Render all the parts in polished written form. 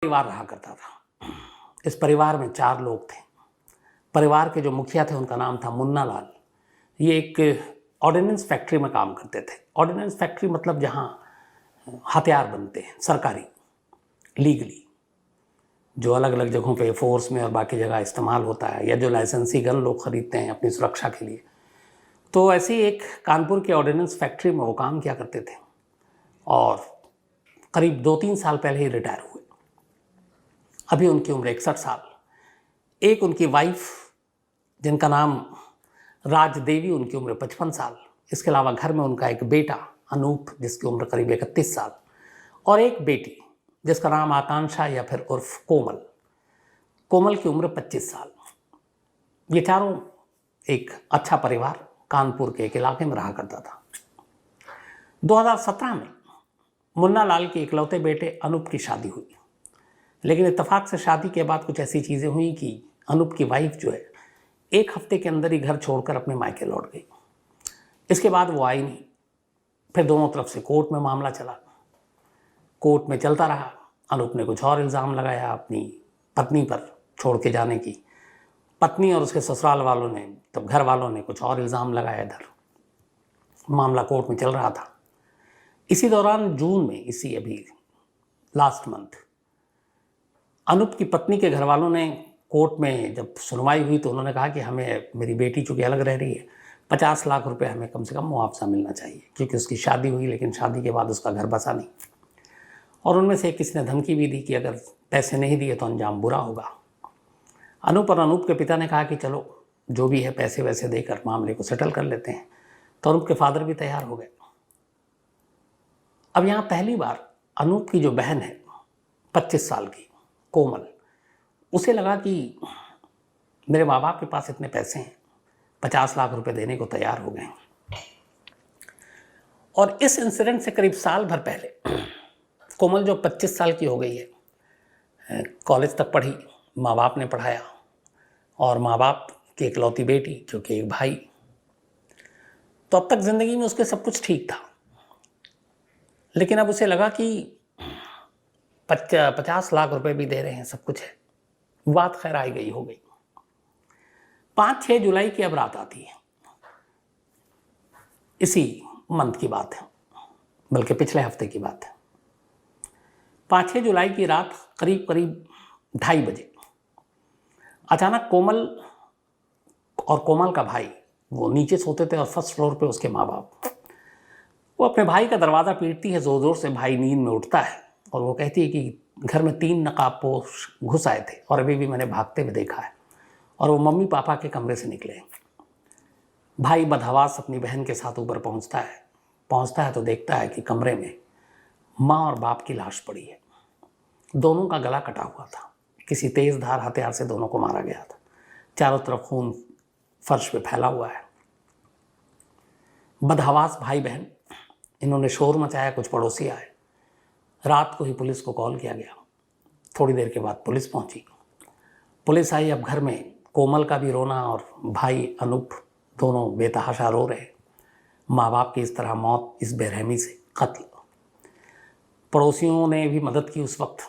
परिवार रहा करता था। इस परिवार में 4 लोग थे। परिवार के जो मुखिया थे उनका नाम था मुन्ना लाल। ये एक ऑर्डिनेंस फैक्ट्री में काम करते थे। ऑर्डिनेंस फैक्ट्री मतलब जहाँ हथियार बनते हैं सरकारी, लीगली, जो अलग अलग जगहों पे फोर्स में और बाकी जगह इस्तेमाल होता है, या जो लाइसेंसी गन लोग खरीदते हैं अपनी सुरक्षा के लिए। तो ऐसी एक कानपुर की ऑर्डिनेंस फैक्ट्री में वो काम किया करते थे और करीब 2-3 साल पहले ही रिटायर हुए। अभी उनकी उम्र 61 साल। एक उनकी वाइफ जिनका नाम राजदेवी, उनकी उम्र 55 साल। इसके अलावा घर में उनका एक बेटा अनूप जिसकी उम्र करीब 31 साल और एक बेटी जिसका नाम आकांक्षा या फिर उर्फ कोमल। कोमल की उम्र 25 साल। ये चारों एक अच्छा परिवार कानपुर के एक इलाके में रहा करता था। 2017 में मुन्ना लाल के इकलौते बेटे अनूप की शादी हुई, लेकिन इत्तेफाक से शादी के बाद कुछ ऐसी चीज़ें हुई कि अनूप की वाइफ जो है 1 हफ्ते के अंदर ही घर छोड़कर अपने मायके लौट गई। इसके बाद वो आई नहीं। फिर दोनों तरफ से कोर्ट में मामला चला, कोर्ट में चलता रहा। अनूप ने कुछ और इल्ज़ाम लगाया अपनी पत्नी पर छोड़ के जाने की। पत्नी और उसके ससुराल वालों ने, तब घर वालों ने कुछ और इल्ज़ाम लगाया। इधर मामला कोर्ट में चल रहा था। इसी दौरान जून में, इसी अभी लास्ट मंथ, अनूप की पत्नी के घर वालों ने कोर्ट में जब सुनवाई हुई तो उन्होंने कहा कि हमें, मेरी बेटी चूँकि अलग रह रही है, 50 लाख रुपए हमें कम से कम मुआवजा मिलना चाहिए, क्योंकि उसकी शादी हुई लेकिन शादी के बाद उसका घर बसा नहीं। और उनमें से किसी ने धमकी भी दी कि अगर पैसे नहीं दिए तो अंजाम बुरा होगा। अनूप और अनूप के पिता ने कहा कि चलो जो भी है पैसे वैसे देकर मामले को सेटल कर लेते हैं। तो अनूप के फादर भी तैयार हो गए। अब यहाँ पहली बार अनूप की जो बहन है 25 साल की कोमल, उसे लगा कि मेरे माँ बाप के पास इतने पैसे हैं, 50 लाख रुपए देने को तैयार हो गए। और इस इंसिडेंट से करीब साल भर पहले कोमल जो 25 साल की हो गई है, कॉलेज तक पढ़ी, माँ बाप ने पढ़ाया, और माँ बाप की इकलौती बेटी क्योंकि एक भाई। तो अब तक ज़िंदगी में उसके सब कुछ ठीक था, लेकिन अब उसे लगा कि 50 लाख रुपए भी दे रहे हैं, सब कुछ है। बात खैर आई गई हो गई। 5-6 जुलाई की अब रात आती है। इसी मंथ की बात है, बल्कि पिछले हफ्ते की बात है। 5-6 जुलाई की रात करीब 2:30 बजे अचानक कोमल और कोमल का भाई, वो नीचे सोते थे और फर्स्ट फ्लोर पे उसके माँ बाप, वो अपने भाई का दरवाज़ा पीटती है ज़ोर ज़ोर से। भाई नींद में उठता है और वो कहती है कि घर में 3 नकाबपोश घुस आए थे और अभी भी मैंने भागते हुए देखा है, और वो मम्मी पापा के कमरे से निकले। भाई बदहवास अपनी बहन के साथ ऊपर पहुंचता है तो देखता है कि कमरे में माँ और बाप की लाश पड़ी है। दोनों का गला कटा हुआ था, किसी तेज़ धार हथियार से दोनों को मारा गया था। चारों तरफ खून फर्श पे फैला हुआ है। बदहवास भाई बहन, इन्होंने शोर मचाया। कुछ पड़ोसी आए। रात को ही पुलिस को कॉल किया गया। थोड़ी देर के बाद पुलिस पहुंची। पुलिस आई। अब घर में कोमल का भी रोना और भाई अनूप दोनों बेतहाशा रो रहे। माँ बाप की इस तरह मौत, इस बेरहमी से कत्ल। पड़ोसियों ने भी मदद की उस वक्त।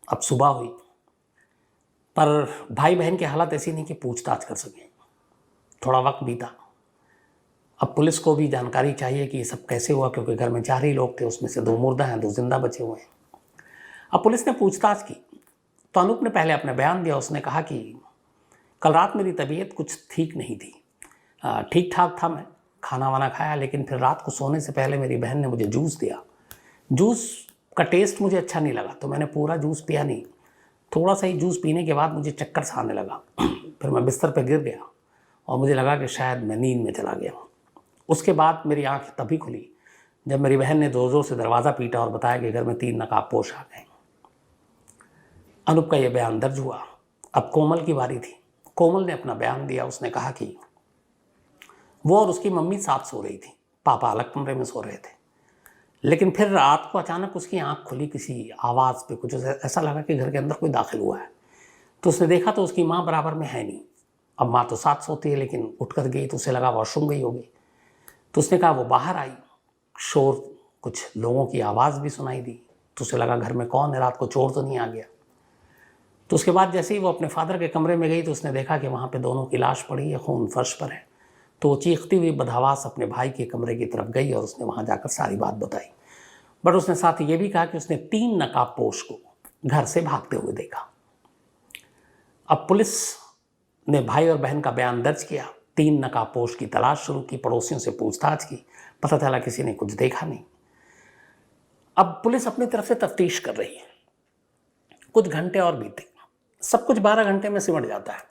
अब सुबह हुई, पर भाई बहन की हालत ऐसी नहीं कि पूछताछ कर सकें। थोड़ा वक्त बीता। अब पुलिस को भी जानकारी चाहिए कि ये सब कैसे हुआ, क्योंकि घर में 4 ही लोग थे, उसमें से 2 मुर्दा हैं, 2 जिंदा बचे हुए हैं। अब पुलिस ने पूछताछ की तो अनूप ने पहले अपना बयान दिया। उसने कहा कि कल रात मेरी तबीयत कुछ ठीक नहीं थी, ठीक ठाक था, मैं खाना वाना खाया, लेकिन फिर रात को सोने से पहले मेरी बहन ने मुझे जूस दिया। जूस का टेस्ट मुझे अच्छा नहीं लगा तो मैंने पूरा जूस पिया नहीं। थोड़ा सा ही जूस पीने के बाद मुझे चक्कर सा आने लगा। फिर मैं बिस्तर पर गिर गया और मुझे लगा कि शायद मैं नींद में चला गया। उसके बाद मेरी आँख तभी खुली जब मेरी बहन ने ज़ोर ज़ोर से दरवाज़ा पीटा और बताया कि घर में 3 नकाबपोश आ गए। अनूप का यह बयान दर्ज हुआ। अब कोमल की बारी थी। कोमल ने अपना बयान दिया। उसने कहा कि वो और उसकी मम्मी साथ सो रही थी, पापा अलग कमरे में सो रहे थे। लेकिन फिर रात को अचानक उसकी आंख खुली किसी आवाज़ पे। कुछ ऐसा लगा कि घर के अंदर कोई दाखिल हुआ है। तो उसने देखा तो उसकी माँ बराबर में है नहीं। अब माँ तो साथ सोती है, लेकिन उठकर गई तो उसे लगा वॉशरूम गई होगी। तो उसने कहा, वो बाहर आई, शोर, कुछ लोगों की आवाज़ भी सुनाई दी। तो उसे लगा घर में कौन है, रात को चोर तो नहीं आ गया। तो उसके बाद जैसे ही वो अपने फादर के कमरे में गई तो उसने देखा कि वहाँ पे दोनों की लाश पड़ी है, खून फर्श पर है। तो वो चीखती हुई बदहवास अपने भाई के कमरे की तरफ गई और उसने वहाँ जाकर सारी बात बताई। बट उसने साथ ये भी कहा कि उसने 3 नकाबपोश को घर से भागते हुए देखा। अब पुलिस ने भाई और बहन का बयान दर्ज किया, 3 नकाबपोश की तलाश शुरू की, पड़ोसियों से पूछताछ की, पता चला किसी ने कुछ देखा नहीं। अब पुलिस अपनी तरफ से तफ्तीश कर रही है। कुछ घंटे और बीते, सब कुछ 12 घंटे में सिमट जाता है।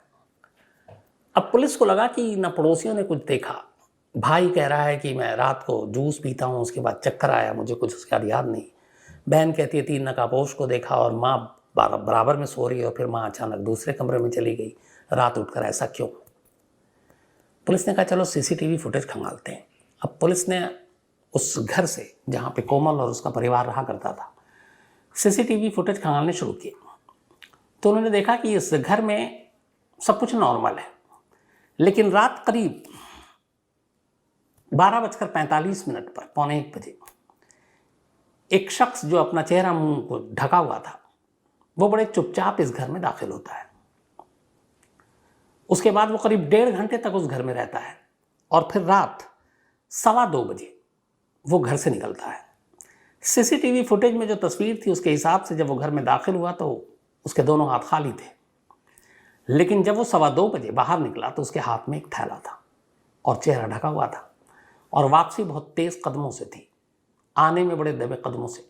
अब पुलिस को लगा कि न पड़ोसियों ने कुछ देखा। भाई कह रहा है कि मैं रात को जूस पीता हूँ, उसके बाद चक्कर आया, मुझे कुछ उसका याद नहीं। बहन कहती है 3 नकाबपोश को देखा और माँ बराबर में सो रही है और फिर माँ अचानक दूसरे कमरे में चली गई रात उठकर, ऐसा क्यों? पुलिस ने कहा चलो सीसीटीवी फुटेज खंगालते हैं। अब पुलिस ने उस घर से जहाँ पे कोमल और उसका परिवार रहा करता था सीसीटीवी फुटेज खंगालने शुरू किए। तो उन्होंने देखा कि इस घर में सब कुछ नॉर्मल है, लेकिन रात करीब 12:45 पर, पौने 1 बजे, एक शख्स जो अपना चेहरा मुंह को ढका हुआ था वो बड़े चुपचाप इस घर में दाखिल होता है। उसके बाद वो करीब 1.5 घंटे तक उस घर में रहता है और फिर रात 2:15 बजे वो घर से निकलता है। सीसीटीवी फुटेज में जो तस्वीर थी उसके हिसाब से जब वो घर में दाखिल हुआ तो उसके दोनों हाथ खाली थे, लेकिन जब वो 2:15 बजे बाहर निकला तो उसके हाथ में एक थैला था और चेहरा ढका हुआ था और वापसी बहुत तेज कदमों से थी, आने में बड़े दबे कदमों से।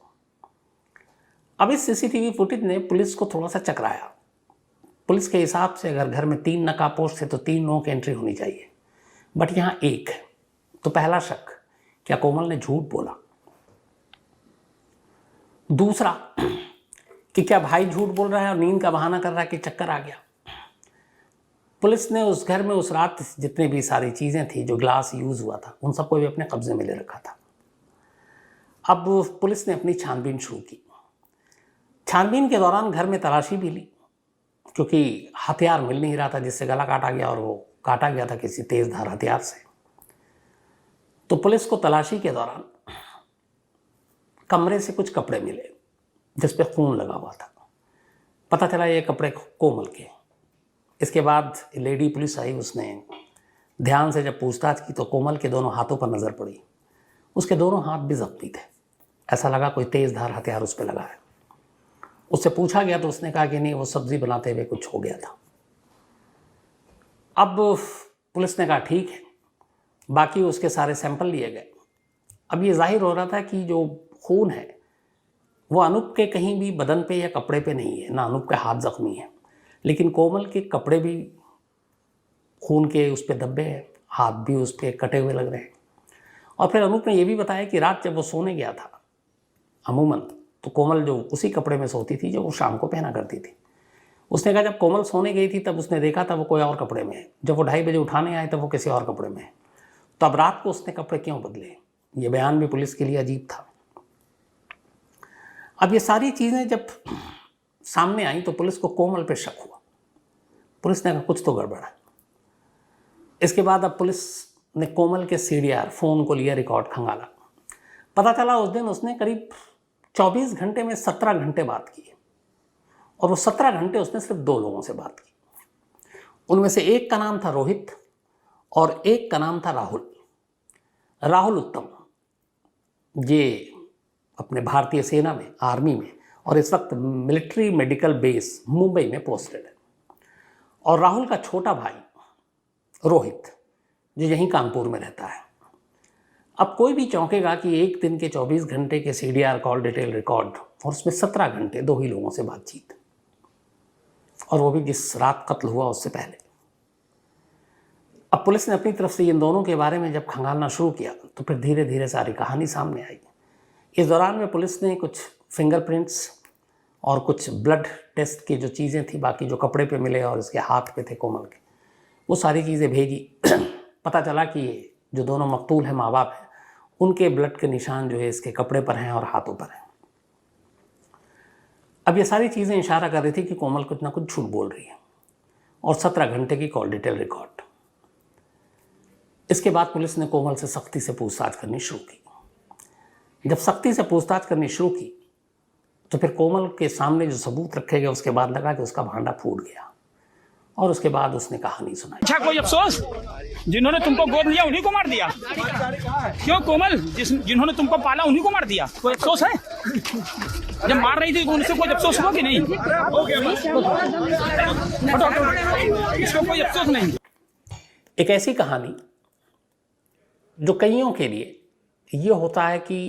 अब इस सीसीटीवी फुटेज ने पुलिस को थोड़ा सा चकराया। पुलिस के हिसाब से अगर घर में 3 नकाबपोश थे तो 3 लोगों की एंट्री होनी चाहिए, बट यहाँ एक है। तो पहला शक, क्या कोमल ने झूठ बोला? दूसरा कि क्या भाई झूठ बोल रहा है और नींद का बहाना कर रहा है कि चक्कर आ गया? पुलिस ने उस घर में उस रात जितनी भी सारी चीज़ें थी, जो ग्लास यूज़ हुआ था, उन सबको भी अपने कब्जे में ले रखा था। अब पुलिस ने अपनी छानबीन शुरू की। छानबीन के दौरान घर में तलाशी भी ली, क्योंकि हथियार मिल नहीं रहा था जिससे गला काटा गया, और वो काटा गया था किसी तेज़धार हथियार से। तो पुलिस को तलाशी के दौरान कमरे से कुछ कपड़े मिले जिस पे खून लगा हुआ था। पता चला ये कपड़े कोमल के। इसके बाद लेडी पुलिस आई, उसने ध्यान से जब पूछताछ की तो कोमल के दोनों हाथों पर नज़र पड़ी। उसके दोनों हाथ भी जख्मी थे, ऐसा लगा कोई तेज़धार हथियार उस पर लगा है। उससे पूछा गया तो उसने कहा कि नहीं, वो सब्जी बनाते हुए कुछ हो गया था। अब पुलिस ने कहा ठीक है, बाकी उसके सारे सैंपल लिए गए। अब ये जाहिर हो रहा था कि जो खून है वो अनूप के कहीं भी बदन पे या कपड़े पे नहीं है, ना अनूप के हाथ जख्मी है, लेकिन कोमल के कपड़े भी खून के उस पर धब्बे हैं, हाथ भी उस पर कटे हुए लग रहे हैं। और फिर अनूप ने यह भी बताया कि रात जब वो सोने गया था अमूमन तो कोमल जो उसी कपड़े में सोती थी जो वो शाम को पहना करती थी। उसने कहा जब कोमल सोने गई थी तब उसने देखा था वो कोई और कपड़े में है, जब वो 2:30 बजे उठाने आए तब वो किसी और कपड़े में है। तो अब रात को उसने कपड़े क्यों बदले? ये बयान भी पुलिस के लिए अजीब था। अब ये सारी चीज़ें जब सामने आई तो पुलिस को कोमल पे शक हुआ। पुलिस ने कहा कुछ तो गड़बड़ है। इसके बाद अब पुलिस ने कोमल के CDR फ़ोन को लिया, रिकॉर्ड खंगाला। पता चला उस दिन उसने करीब 24 घंटे में 17 घंटे बात की, और वो 17 घंटे उसने सिर्फ 2 लोगों से बात की। उनमें से एक का नाम था रोहित और एक का नाम था राहुल उत्तम। ये अपने भारतीय सेना में, आर्मी में, और इस वक्त मिलिट्री मेडिकल बेस मुंबई में पोस्टेड है। और राहुल का छोटा भाई रोहित जो यहीं कानपुर में रहता है। अब कोई भी चौंकेगा कि एक दिन के 24 घंटे के CDR कॉल डिटेल रिकॉर्ड और उसमें 17 घंटे 2 ही लोगों से बातचीत, और वो भी जिस रात कत्ल हुआ उससे पहले। अब पुलिस ने अपनी तरफ से इन दोनों के बारे में जब खंगालना शुरू किया तो फिर धीरे धीरे सारी कहानी सामने आई। इस दौरान में पुलिस ने कुछ फिंगरप्रिंट्स और कुछ ब्लड टेस्ट की जो चीज़ें थी, बाकी जो कपड़े पे मिले और इसके हाथ पे थे कोमल के, वो सारी चीज़ें भेजी। पता चला कि जो दोनों मकतूल हैं माँ बाप हैं, उनके ब्लड के निशान जो है इसके कपड़े पर हैं और हाथों पर हैं। अब ये सारी चीज़ें इशारा कर रही थी कि कोमल कुछ ना कुछ झूठ बोल रही है। और 17 घंटे की कॉल डिटेल रिकॉर्ड। इसके बाद पुलिस ने कोमल से सख्ती से पूछताछ करनी शुरू की। जब सख्ती से पूछताछ करनी शुरू की तो फिर कोमल के सामने जो सबूत रखे गए उसके बाद लगा कि उसका भांडा फूट गया और उसके बाद उसने कहानी सुनाई। अच्छा, कोई अफसोस? जिन्होंने तुमको गोद लिया उन्हीं को मार दिया? क्यों कोमल, जिन्होंने तुमको पाला उन्हीं को मार दिया? कोई अफसोस है? जब मार रही थी उनसे कोई अफसोस हुआ कि नहीं? इसको कोई अफसोस नहीं। एक ऐसी कहानी जो कईयों के लिए ये होता है कि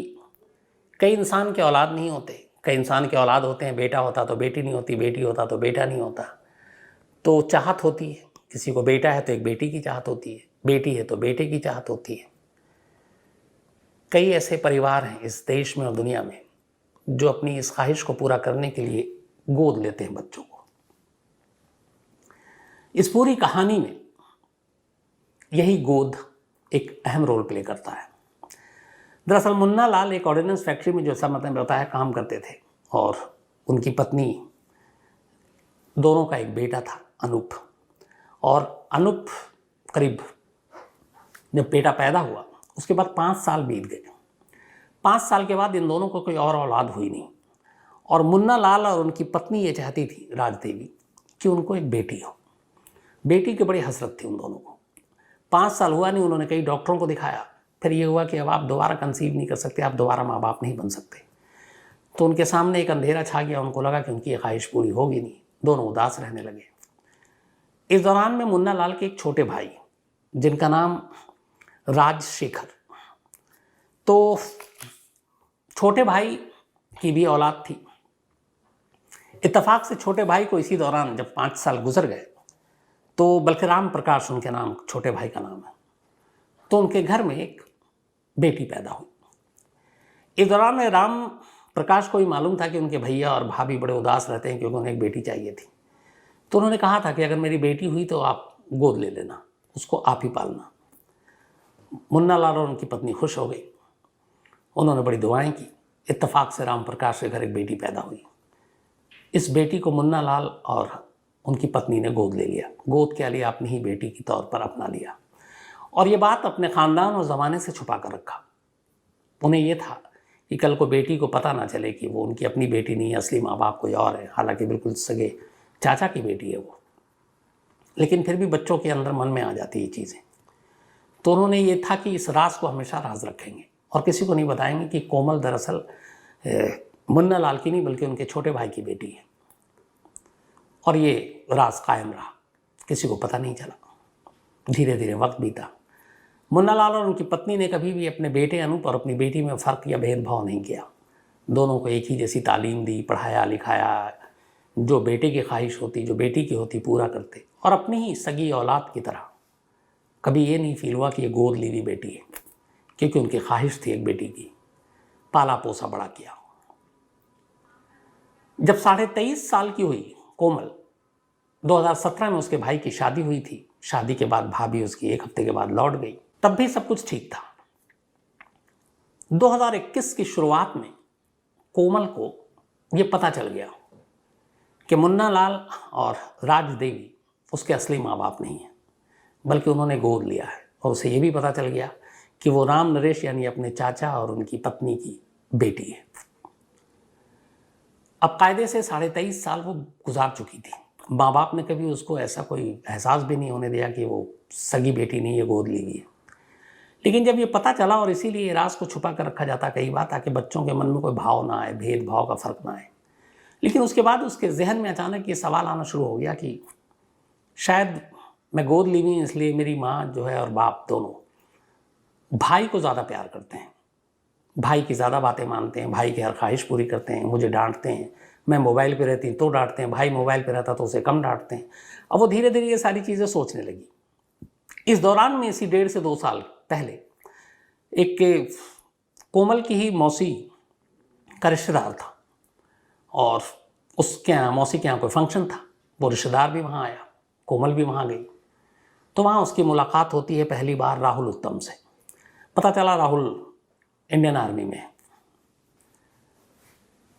कई इंसान के औलाद नहीं होते, कई इंसान के औलाद होते हैं, बेटा होता तो बेटी नहीं होती, बेटी होता तो बेटा नहीं होता, तो चाहत होती है। किसी को बेटा है तो एक बेटी की चाहत होती है, बेटी है तो बेटे की चाहत होती है। कई ऐसे परिवार हैं इस देश में और दुनिया में जो अपनी इस ख्वाहिश को पूरा करने के लिए गोद लेते हैं बच्चों को। इस पूरी कहानी में यही गोद एक अहम रोल प्ले करता है। दरअसल मुन्ना लाल एक ऑर्डिनेंस फैक्ट्री में, जैसा मैंने बताया, काम करते थे और उनकी पत्नी, दोनों का एक बेटा था अनूप। और अनूप करीब जब बेटा पैदा हुआ उसके बाद 5 साल बीत गए। 5 साल के बाद इन दोनों को कोई और औलाद हुई नहीं और मुन्ना लाल और उनकी पत्नी ये चाहती थी, राजदेवी, कि उनको एक बेटी हो। बेटी की बड़ी हसरत थी उन दोनों को। 5 साल हुआ नहीं, उन्होंने कई डॉक्टरों को दिखाया, फिर ये हुआ कि अब आप दोबारा कंसीव नहीं कर सकते, आप दोबारा माँ बाप नहीं बन सकते। तो उनके सामने एक अंधेरा छा गया, उनको लगा कि उनकी ख्वाहिश पूरी होगी नहीं, दोनों उदास रहने लगे। इस दौरान में मुन्ना लाल के एक छोटे भाई जिनका नाम राजशेखर, तो छोटे भाई की भी औलाद थी। इत्तेफाक से छोटे भाई को इसी दौरान जब 5 साल गुजर गए तो बल्कि राम प्रकाश उनके नाम, छोटे भाई का नाम है, तो उनके घर में एक बेटी पैदा हुई। इस दौरान में राम प्रकाश को ही मालूम था कि उनके भैया और भाभी बड़े उदास रहते हैं क्योंकि उन्हें एक बेटी चाहिए थी। तो उन्होंने कहा था कि अगर मेरी बेटी हुई तो आप गोद ले लेना, उसको आप ही पालना। मुन्ना लाल और उनकी पत्नी खुश हो गई, उन्होंने बड़ी दुआएं की। इत्तेफाक से राम प्रकाश के घर एक बेटी पैदा हुई। इस बेटी को मुन्ना लाल और उनकी पत्नी ने गोद ले लिया। गोद क्या लिया, अपनी ही बेटी के तौर पर अपना लिया और ये बात अपने ख़ानदान और ज़माने से छुपा कर रखा। उन्हें यह था कि कल को बेटी को पता ना चले कि वो उनकी अपनी बेटी नहीं है, असली माँ बाप कोई और है, हालांकि बिल्कुल सगे चाचा की बेटी है वो। लेकिन फिर भी बच्चों के अंदर मन में आ जाती ये चीज़ें। तो उन्होंने ये था कि इस राज को हमेशा राज रखेंगे और किसी को नहीं बताएंगे कि कोमल दरअसल मुन्ना लाल की नहीं बल्कि उनके छोटे भाई की बेटी है। और ये राज कायम रहा, किसी को पता नहीं चला। धीरे धीरे वक्त बीता। मुन्ना लाल और उनकी पत्नी ने कभी भी अपने बेटे अनूप और अपनी बेटी में फ़र्क या भेदभाव नहीं किया। दोनों को एक ही जैसी तालीम दी, पढ़ाया लिखाया, जो बेटे की ख्वाहिश होती, जो बेटी की होती, पूरा करते। और अपनी ही सगी औलाद की तरह कभी ये नहीं फील हुआ कि ये गोद ली हुई बेटी है, क्योंकि उनकी ख्वाहिश थी एक बेटी की। पाला पोसा बड़ा किया। जब 23.5 साल की हुई कोमल, 2017 में उसके भाई की शादी हुई थी। शादी के बाद भाभी उसकी 1 हफ्ते के बाद लौट गई। तब भी सब कुछ ठीक था। 2021 की शुरुआत में कोमल को यह पता चल गया कि मुन्ना लाल और राजदेवी उसके असली माँ बाप नहीं हैं, बल्कि उन्होंने गोद लिया है। और उसे यह भी पता चल गया कि वो राम नरेश यानी अपने चाचा और उनकी पत्नी की बेटी है। अब कायदे से 23.5 साल वो गुजार चुकी थी। माँ बाप ने कभी उसको ऐसा कोई एहसास भी नहीं होने दिया कि वो सगी बेटी नहीं है, गोद ली हुई है। लेकिन जब ये पता चला, और इसीलिए राज को छुपा कर रखा जाता कई बार, ताकि बच्चों के मन में कोई भाव ना आए, भेदभाव का फर्क ना आए। लेकिन उसके बाद उसके जहन में अचानक ये सवाल आना शुरू हो गया कि शायद मैं गोद ली हुई इसलिए मेरी माँ जो है और बाप दोनों भाई को ज़्यादा प्यार करते हैं, भाई की ज़्यादा बातें मानते हैं, भाई की हर ख्वाहिश पूरी करते हैं, मुझे डांटते हैं। मैं मोबाइल पे रहती तो डांटते हैं, भाई मोबाइल पे रहता तो उसे कम डांटते हैं। अब वो धीरे धीरे ये सारी चीज़ें सोचने लगी। इस दौरान में इसी 1.5 से 2 साल पहले एक कोमल की ही मौसी का रिश्तेदार था और उसके यहाँ, मौसी के यहाँ कोई फंक्शन था। वो रिश्तेदार भी वहाँ आया, कोमल भी वहाँ गई। तो वहाँ उसकी मुलाकात होती है पहली बार राहुल उत्तम से। पता चला राहुल इंडियन आर्मी में है।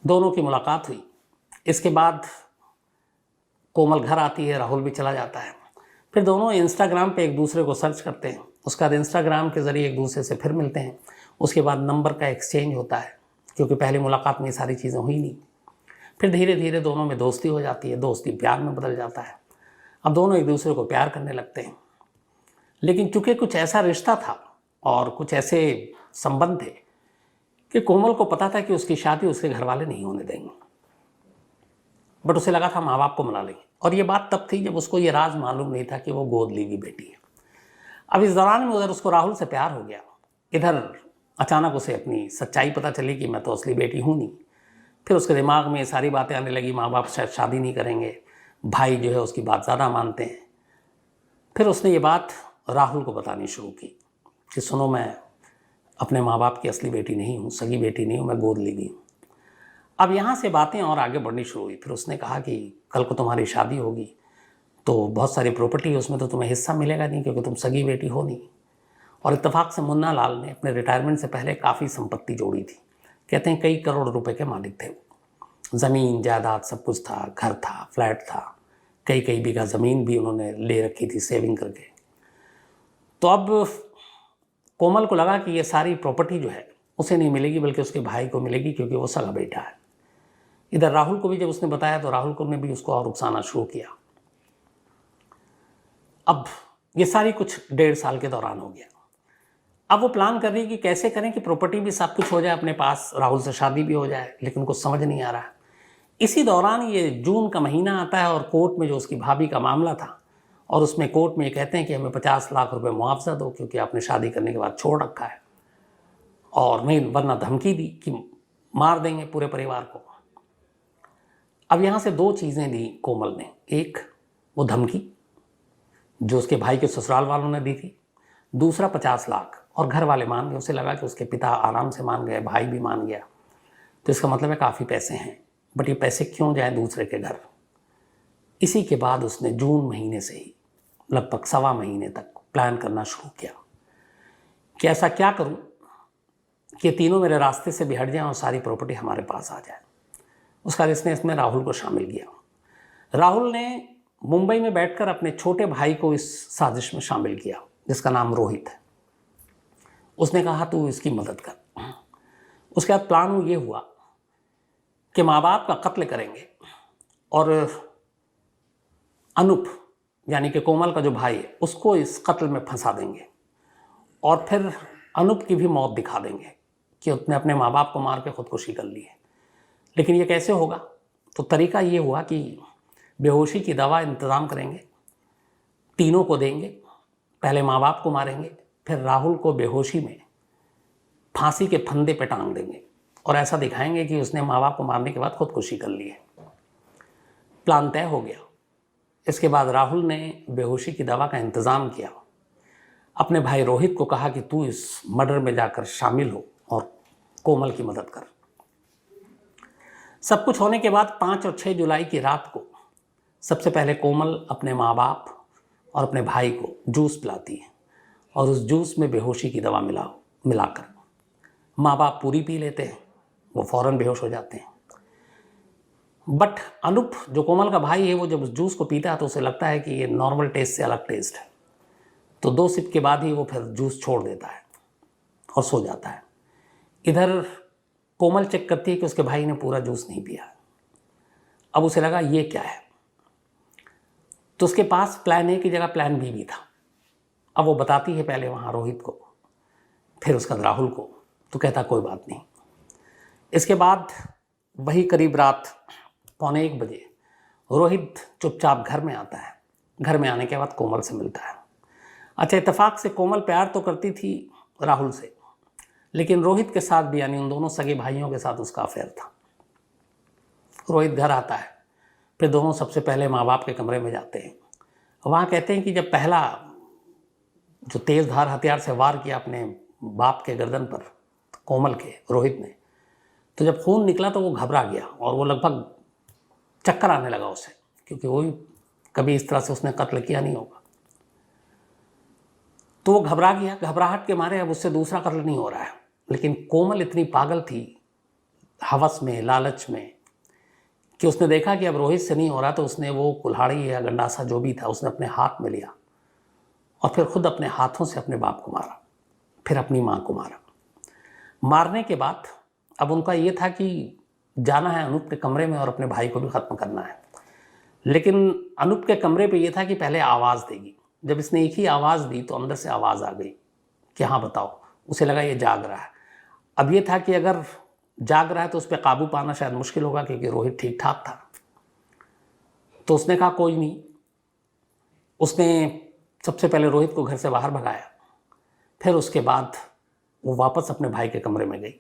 दोनों की मुलाकात हुई। इसके बाद कोमल घर आती है, राहुल भी चला जाता है। फिर दोनों इंस्टाग्राम पे एक दूसरे को सर्च करते हैं। उसके बाद इंस्टाग्राम के ज़रिए एक दूसरे से फिर मिलते हैं। उसके बाद नंबर का एक्सचेंज होता है, क्योंकि पहली मुलाकात में ये सारी चीज़ें हुई नहीं। फिर धीरे धीरे दोनों में दोस्ती हो जाती है, दोस्ती प्यार में बदल जाता है। अब दोनों एक दूसरे को प्यार करने लगते हैं। लेकिन चूंकि कुछ ऐसा रिश्ता था और कुछ ऐसे संबंध थे कि कोमल को पता था कि उसकी शादी उसके घर वाले नहीं होने देंगे, बट उसे लगा था माँ बाप को मना लेंगे। और ये बात तब थी जब उसको ये राज मालूम नहीं था कि वो गोद ली हुई बेटी है। अब इस दौरान में उधर उसको राहुल से प्यार हो गया, इधर अचानक उसे अपनी सच्चाई पता चली कि मैं तो असली बेटी हूँ नहीं। फिर उसके दिमाग में ये सारी बातें आने लगी, माँ बाप शायद शादी नहीं करेंगे, भाई जो है उसकी बात ज़्यादा मानते हैं। फिर उसने ये बात राहुल को बतानी शुरू की कि सुनो, मैं अपने माँ बाप की असली बेटी नहीं हूँ, सगी बेटी नहीं हूँ, मैं गोद ली गई हूँ। अब यहाँ से बातें और आगे बढ़नी शुरू हुई। फिर उसने कहा कि कल को तुम्हारी शादी होगी तो बहुत सारी प्रॉपर्टी है, उसमें तो तुम्हें हिस्सा मिलेगा नहीं क्योंकि तुम सगी बेटी हो नहीं। और इत्तेफाक से मुन्ना लाल ने अपने रिटायरमेंट से पहले काफ़ी संपत्ति जोड़ी थी। कहते हैं कई करोड़ रुपए के मालिक थे वो। ज़मीन जायदाद सब कुछ था, घर था, फ्लैट था, कई बीघा ज़मीन भी उन्होंने ले रखी थी सेविंग करके। तो अब कोमल को लगा कि ये सारी प्रॉपर्टी जो है उसे नहीं मिलेगी बल्कि उसके भाई को मिलेगी क्योंकि वो सगा बेटा है। इधर राहुल को भी जब उसने बताया तो राहुल को ने भी उसको और उकसाना शुरू किया। अब ये सारी कुछ 1.5 साल के दौरान हो गया। अब वो प्लान कर रही है कि कैसे करें कि प्रॉपर्टी भी सब कुछ हो जाए अपने पास, राहुल से शादी भी हो जाए, लेकिन कुछ समझ नहीं आ रहा है। इसी दौरान ये जून का महीना आता है और कोर्ट में जो उसकी भाभी का मामला था, और उसमें कोर्ट में ये कहते हैं कि हमें 50 लाख रुपए मुआवजा दो क्योंकि आपने शादी करने के बाद छोड़ रखा है, और नहीं वरना धमकी दी कि मार देंगे पूरे परिवार को। अब यहाँ से 2 चीज़ें दी कोमल ने। एक वो धमकी जो उसके भाई के ससुराल वालों ने दी थी, दूसरा 50 लाख, और घर वाले मान गए। उसे लगा कि उसके पिता आराम से मान गए, भाई भी मान गया, तो इसका मतलब है काफ़ी पैसे हैं, बट ये पैसे क्यों जाए दूसरे के घर। इसी के बाद उसने जून महीने से ही लगभग 1.25 महीने तक प्लान करना शुरू किया कि ऐसा क्या करूं कि तीनों मेरे रास्ते से भी हट जाएं और सारी प्रॉपर्टी हमारे पास आ जाए। उसका इसने इसमें राहुल को शामिल किया। राहुल ने मुंबई में बैठकर अपने छोटे भाई को इस साजिश में शामिल किया जिसका नाम रोहित है। उसने कहा तू इसकी मदद कर। उसके बाद प्लान ये हुआ कि माँ बाप का कत्ल करेंगे और अनूप यानी कि कोमल का जो भाई है उसको इस कत्ल में फंसा देंगे, और फिर अनूप की भी मौत दिखा देंगे कि उसने अपने माँ बाप को मार के खुदकुशी कर ली है। लेकिन ये कैसे होगा? तो तरीका ये हुआ कि बेहोशी की दवा इंतज़ाम करेंगे, तीनों को देंगे, पहले माँ बाप को मारेंगे, फिर राहुल को बेहोशी में फांसी के फंदे पे टांग देंगे और ऐसा दिखाएंगे कि उसने माँ बाप को मारने के बाद खुदकुशी कर ली है। प्लान तय हो गया। इसके बाद राहुल ने बेहोशी की दवा का इंतज़ाम किया, अपने भाई रोहित को कहा कि तू इस मर्डर में जाकर शामिल हो और कोमल की मदद कर। सब कुछ होने के बाद 5 और 6 जुलाई की रात को सबसे पहले कोमल अपने माँ बाप और अपने भाई को जूस पिलाती है, और उस जूस में बेहोशी की दवा मिलाकर माँ बाप पूरी पी लेते हैं, वो फ़ौरन बेहोश हो जाते हैं। बट अनूप जो कोमल का भाई है वो जब उस जूस को पीता है तो उसे लगता है कि ये नॉर्मल टेस्ट से अलग टेस्ट है, तो 2 सिप के बाद ही वो फिर जूस छोड़ देता है और सो जाता है। इधर कोमल चेक करती है कि उसके भाई ने पूरा जूस नहीं पिया। अब उसे लगा ये क्या है, तो उसके पास प्लान ए की जगह प्लान बी भी था। अब वो बताती है पहले वहाँ रोहित को, फिर उसका राहुल को, तो कहता कोई बात नहीं। इसके बाद वही करीब रात 1:45 बजे रोहित चुपचाप घर में आता है। घर में आने के बाद कोमल से मिलता है। अच्छा, इत्तेफाक से कोमल प्यार तो करती थी राहुल से, लेकिन रोहित के साथ भी यानी उन दोनों सगे भाइयों के साथ उसका अफेयर था। रोहित घर आता है, फिर दोनों सबसे पहले माँ बाप के कमरे में जाते हैं। वहाँ कहते हैं कि जब पहला जो तेज़ धार हथियार से वार किया अपने बाप के गर्दन पर कोमल के रोहित ने, तो जब खून निकला तो वो घबरा गया और वो लगभग चक्कर आने लगा उसे, क्योंकि वो कभी इस तरह से उसने कत्ल किया नहीं होगा। तो वो घबरा गया, घबराहट के मारे अब उससे दूसरा कत्ल नहीं हो रहा है। लेकिन कोमल इतनी पागल थी हवस में, लालच में, कि उसने देखा कि अब रोहित से नहीं हो रहा, तो उसने वो कुल्हाड़ी या गंडासा जो भी था उसने अपने हाथ में लिया और फिर खुद अपने हाथों से अपने बाप को मारा, फिर अपनी माँ को मारा। मारने के बाद अब उनका ये था कि जाना है अनूप के कमरे में और अपने भाई को भी ख़त्म करना है। लेकिन अनूप के कमरे पे ये था कि पहले आवाज़ देगी। जब इसने एक ही आवाज़ दी तो अंदर से आवाज़ आ गई कि हाँ बताओ। उसे लगा ये जाग रहा है। अब ये था कि अगर जाग रहा है तो उस पर काबू पाना शायद मुश्किल होगा, क्योंकि रोहित ठीक ठाक था। तो उसने कहा कोई नहीं। उसने सबसे पहले रोहित को घर से बाहर भगाया, फिर उसके बाद वो वापस अपने भाई के कमरे में गई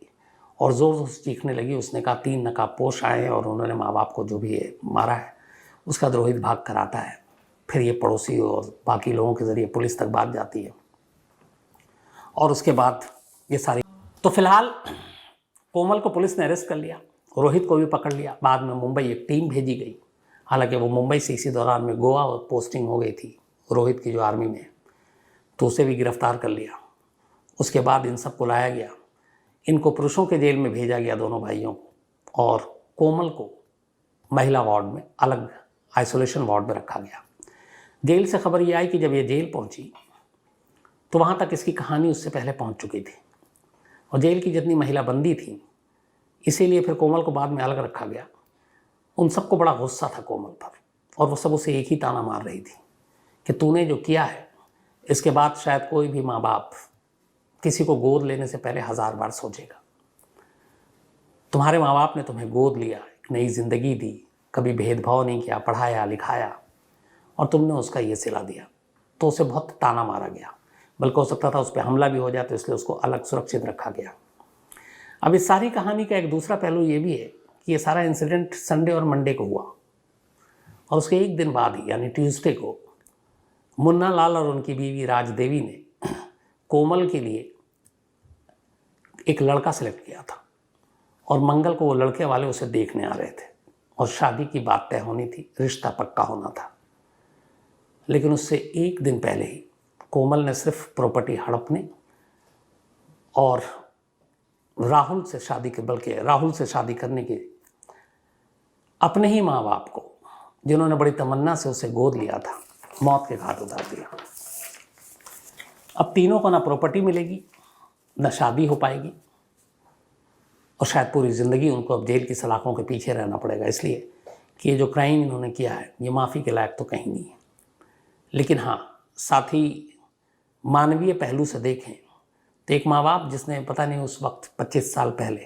और ज़ोर ज़ोर से चीखने लगी। उसने कहा 3 नकाबपोश आए और उन्होंने माँ बाप को जो भी है मारा है। उसका रोहित भाग कर आता है। फिर ये पड़ोसी और बाकी लोगों के ज़रिए पुलिस तक बात जाती है और उसके बाद ये सारी। तो फिलहाल कोमल को पुलिस ने अरेस्ट कर लिया, रोहित को भी पकड़ लिया। बाद में मुंबई एक टीम भेजी गई। हालांकि वो मुंबई से इसी दौरान में गोवा पोस्टिंग हो गई थी रोहित की जो आर्मी में, तो उसे भी गिरफ्तार कर लिया। उसके बाद इन सबको लाया गया। इनको पुरुषों के जेल में भेजा गया, दोनों भाइयों को, और कोमल को महिला वार्ड में, अलग आइसोलेशन वार्ड में रखा गया। जेल से खबर ये आई कि जब ये जेल पहुंची तो वहाँ तक इसकी कहानी उससे पहले पहुँच चुकी थी और जेल की जितनी महिला बंदी थी, इसीलिए फिर कोमल को बाद में अलग रखा गया। उन सबको बड़ा गुस्सा था कोमल पर और वो सब उसे एक ही ताना मार रही थी कि तूने जो किया है इसके बाद शायद कोई भी माँ बाप किसी को गोद लेने से पहले 1000 बार सोचेगा। तुम्हारे माँ बाप ने तुम्हें गोद लिया, एक नई ज़िंदगी दी, कभी भेदभाव नहीं किया, पढ़ाया लिखाया, और तुमने उसका ये सिला दिया। तो उसे बहुत ताना मारा गया, बल्कि हो सकता था उस पर हमला भी हो जाए, तो इसलिए उसको अलग सुरक्षित रखा गया। अब इस सारी कहानी का एक दूसरा पहलू ये भी है कि ये सारा इंसिडेंट संडे और मंडे को हुआ और उसके एक दिन बाद ही यानी ट्यूसडे को मुन्ना लाल और उनकी बीवी राज देवी ने कोमल के लिए एक लड़का सेलेक्ट किया था और मंगल को वो लड़के वाले उसे देखने आ रहे थे और शादी की बात तय होनी थी, रिश्ता पक्का होना था। लेकिन उससे एक दिन पहले ही कोमल ने सिर्फ प्रॉपर्टी हड़पने और राहुल से शादी करने की अपने ही माँ बाप को, जिन्होंने बड़ी तमन्ना से उसे गोद लिया था, मौत के घाट उतार दिया। अब तीनों को ना प्रॉपर्टी मिलेगी, ना शादी हो पाएगी और शायद पूरी ज़िंदगी उनको अब जेल की सलाखों के पीछे रहना पड़ेगा, इसलिए कि ये जो क्राइम इन्होंने किया है ये माफ़ी के लायक तो कहीं नहीं है। लेकिन हाँ, साथ ही मानवीय पहलू से देखें तो एक माँ बाप जिसने पता नहीं उस वक्त 25 साल पहले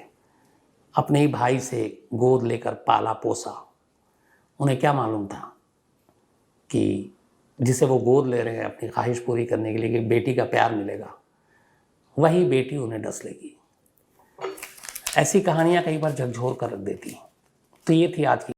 अपने ही भाई से गोद लेकर पाला पोसा, उन्हें क्या मालूम था कि जिसे वो गोद ले रहे हैं अपनी ख्वाहिश पूरी करने के लिए कि बेटी का प्यार मिलेगा, वही बेटी उन्हें डस लेगी। ऐसी कहानियाँ कई बार झकझोर कर रख देती हैं। तो ये थी आज की